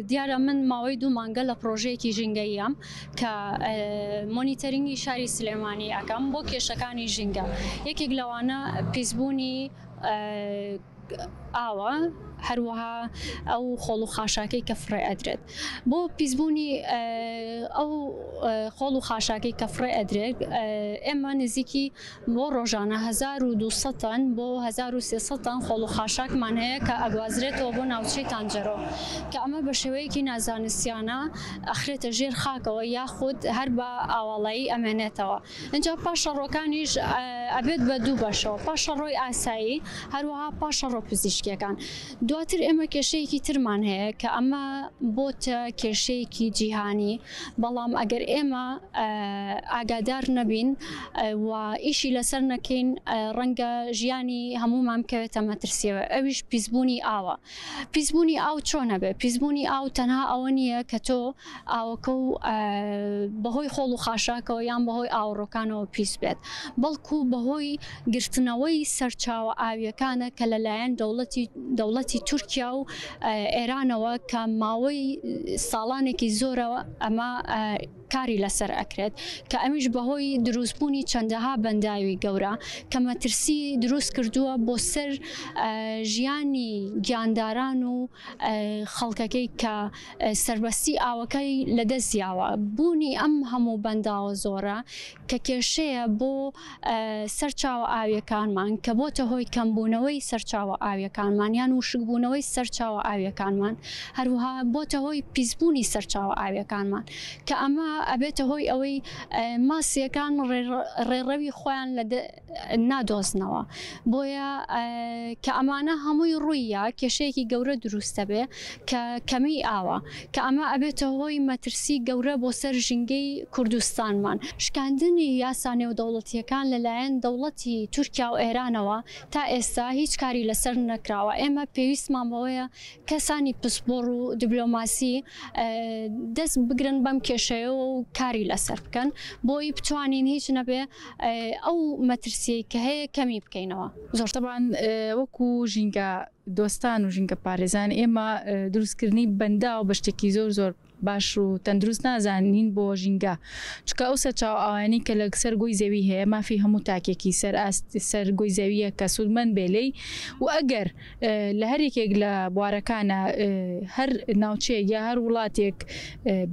دیارە من ماوەی 2 مانگە لە پرۆژەیەکی ژینگەییەم کە مۆنیتەرینگی شاری سلێمانی ئەکەم بۆ کێشەکانی ژینگە. یەکێک لەوانە پیسبوونی ئاوە، هەروەها ئەو خۆڵ و خاشاکەی کە فڕێ ئەدرێت. بۆ پیسبوونی ئەو خۆڵ و خاشاکەی کە فڕێ ئەدرێت ئێمە نزیکی بۆ ڕۆژانە 1200 تەن بۆ 1300 تەن خۆڵ و خاشاکمان هەیە کە ئەگوازرێتەوە بۆ ناوچەی تانجەرۆ، کە ئەمە بە شێوەیەکی نازانستیانە ئەخرێتە ژێر خاکەوە یاخود هەر بە ئاوەڵایی ئەمێنێتەوە. اینجا پاشەڕۆکانیش ئەبێت بە دوو بەشەوە، پاشەڕۆی ئاسایی هەروەها پاشەڕۆ پزیشکیەکان. دواتر ئێمە کێشەیەکی ترمان هەیە کە ئەمە بۆتە کێشەیەکی جیهانی، بەڵام ئەگەر ئێمە ئاگادار نەبین و ئیشی لەسەر نەکەین ڕەنگە ژیانی هەمومان بکەوێتە مەترسیەوە. ئەویش پیسبوونی ئاوە. پیسبوونی ئاو چۆنە بێ؟ پیسبوونی ئاو تەنها ئەوە نییە کە تۆ ئاوەکە و بەهۆی خۆڵ و خاشاکەوە یان بەهۆی ئاوڕۆکانەوە پیس بێت، بەڵکو بەهۆی گرتنەوەی سەرچاوە ئاویەکانە کە لەلایەن دەوڵەتی تورکیا و ئێرانەوە کە ماوەی ساڵانێکی زۆرەوە ئەمە کاری لەسەر ئەکرێت، کە ئەمیش بەهۆی دروستبوونی چەندەها بەنداوی گەورە کە مەترسی دروست کردووە بۆ سەر ژیانی گیانداران و خەڵکەکەی کە سەربەستی ئاوەکەی لەدەستیاوە. بوونی ئەم هەموو بەنداوە زۆرە کە کێشەیە بۆ سەرچاوە ئاویەکانمان، کە بۆتە هۆی کەمبوونەوەی سەرچاوە ئاویەکانمان یان وشکبوونەوەی سەرچاوە ئاویەکانمان، هەروەها بۆتە هۆی پیسبوونی سەرچاوە ئاویەکانمان، کە ئەمە ئەبێتە هۆی ئەوەی ماسیەکان ڕێڕەوی خۆیان نادۆزنەوە. بۆیە کە ئەمانە هەمووی ڕوویە کێشەیەکی گەورە دروستە بێ کە کەمی ئاوە، کە ئەمە ئەبێتە هۆی مەترسی گەورە بۆ سەر ژینگەی کوردستانمان. شکاندنی یاسا نێودەوڵەتیەکان لەلایەن دەوڵەتی تورکیا و ئێرانەوە تا ئێستا هیچ کاری لەسەر نەکراوە. ئێمە پێویستمان بەوەیە کەسانی پسپۆڕ و دیبلۆماسی دەست بگرن بەم کێشەیە و کاری لەسەر بکەن بۆی بتوانین هیچ نەبێ ئەو مەترسیەی کە هەیە کەمی بکەینەوە. زۆر تەبان وەکو ژینگە دۆستان و ژینگە پارێزان ئێمە دروستکردنی بەندا و بە شتێکی زۆر باش و تەندروست نازانین بۆ ژینگە، چکە ئەو سەرچاو ئاوانی کە لە سەر گۆی زەوی هەیە مافی هەموو تاکێکی سەر گۆی زەویە کە سوودمەند بێلەی و ئەگەر لە هەرێکێک لە بوارەکانە هەر ناوچەیە یا هەر وڵاتێک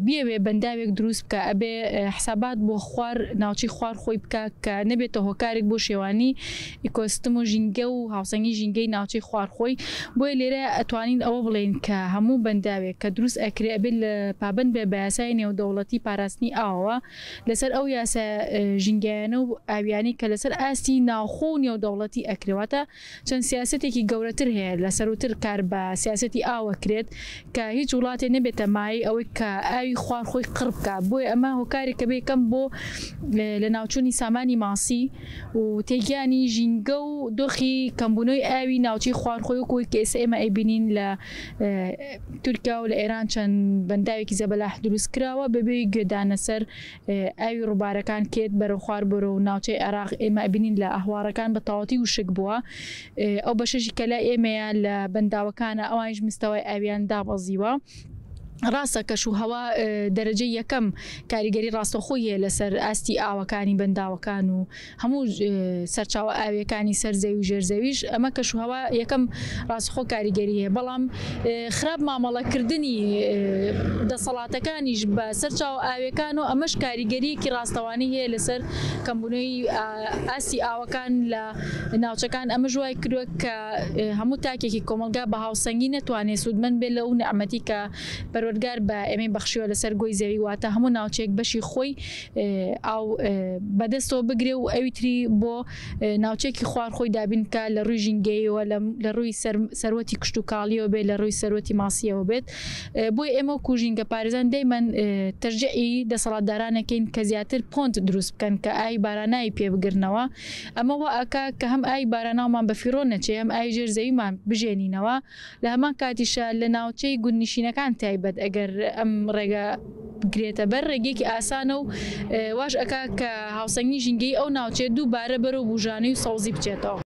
بێوێ بەنداوێک دروست بکە ئەبێ حسابات بۆ خوار ناوچی خوار خۆی بکە کە نەبێتە هۆکارێک بۆ شێوانی ئیکۆسیستم و ژینگە و هاوسەنگی ژینگەی ناوچەی خوارخۆی. بۆیە لێرە ئەتوانین ئەوە بڵێن کە هەموو بەنداوێک کە دروست ئەکرێ ئەبێت لە پابند بێ بە یاسای نێودەوڵەتی پاراستنی ئاوە لەسەر ئەو یاسا ژینگەیانە و ئاویانی کە لەسەر ئاستی ناوخۆ و نێودەوڵەتی ئەکرێواتە چەند سیاسەتێکی گەورەتر هەیە لەسەروتر کار بە سیاسەتی ئاوەکرێت کە هیچ وڵاتێ نەبێتە مای ئەوەی کە ئاوی خوارخۆی قڕ بکە. بۆیە ئەمە هۆکارێکە بێ کەم بۆ لە ناوچوونی سامانی ماسی و تێگیانی ژینگە و دۆخی کەمبوونەوەی ئاوی ناوچەی خوارخۆی وەکوی کە ئێستا ئێمە ئەیبینین لە تورکیا و لە ئێران چەند بەنداوێکی زەبەلاح دروست کراوە بەبێ گوێدانە سەر ئاوی ڕووبارەکان کێت بەرەو خوار بەرە و ناوچەی عێراق ئێمە ئەبینین لە ئەهوارەکان بە تەواوەتی وشک بووە. ئەو بەشەشی کە لە ئێمەیە لە بەنداوەکانە ئەوانیش مستەوای ئاویان دابەزیوە. ڕاستە کەش و هەوا دەرەجەی یەکەم کاریگەری ڕاستەخۆیە لەسەر ئاستی ئاوەکانی بەنداوەکان و هەموو سەرچاوە ئاویەکانی سەرزەوی و ژێرزەویش ئەمە کەش و هەوا یەکەم ڕاستەخۆ کاریگەریە. بەڵام خراپ مامەڵەکردنی دەسەڵاتەکانیش بە سەرچاوە ئاویەکان و ئەمەش کاریگەریەکی ڕاستەوانی هەیە لەسەر کەمبوونەوەی ئاستی ئاوەکان لە ناوچەکان. ئەمە ژوای کردووە کە هەموو تاکێکی کۆمەلگا بە هاوسەنگی نەتوانێت سوودمەند بێت لەو نەعمەتی کە پەروەردگار بە ئێمەی بەخشیوە لەسەر گۆی زەوی، واتە هەموو ناوچێک بەشی خۆی ئاو بەدەستەوە بگرێ و ئەوی تری بۆ ناوچێکی خوارخۆی دابین کە لە ڕووی ژینگەیەوە لە ڕووی سەرۆتی کشت و کاڵیەوە بێت لە ڕووی سەرۆتی ماسیەوە بێت. بۆی ئێمە وەکو ژینگە پارێزان دەیمەن تەرجیعی دەسەڵاتدارانەکەین کە زیاتر پۆنت دروست بکەن کە ئاوی بارانایی پێبگرنەوە. ئەمە وا ئەکا کە هەم ئاوی باراناومان بە فیڕۆ نەچێ هەم ئاوی ژێرزەویمان بژێنینەوە. لە هەمان کاتیشە لە ناوچەی گوندنشینەکان تایبەت ئەگەر ئەم ڕێگە بگرێتە بەر ڕێگەیەکی ئاسانە و واش ئەکا کە هاوسەنگی ژینگەی ئەو ناوچێت دووبارە بەرەو بوژانەی و سەوزی بچێتەوە.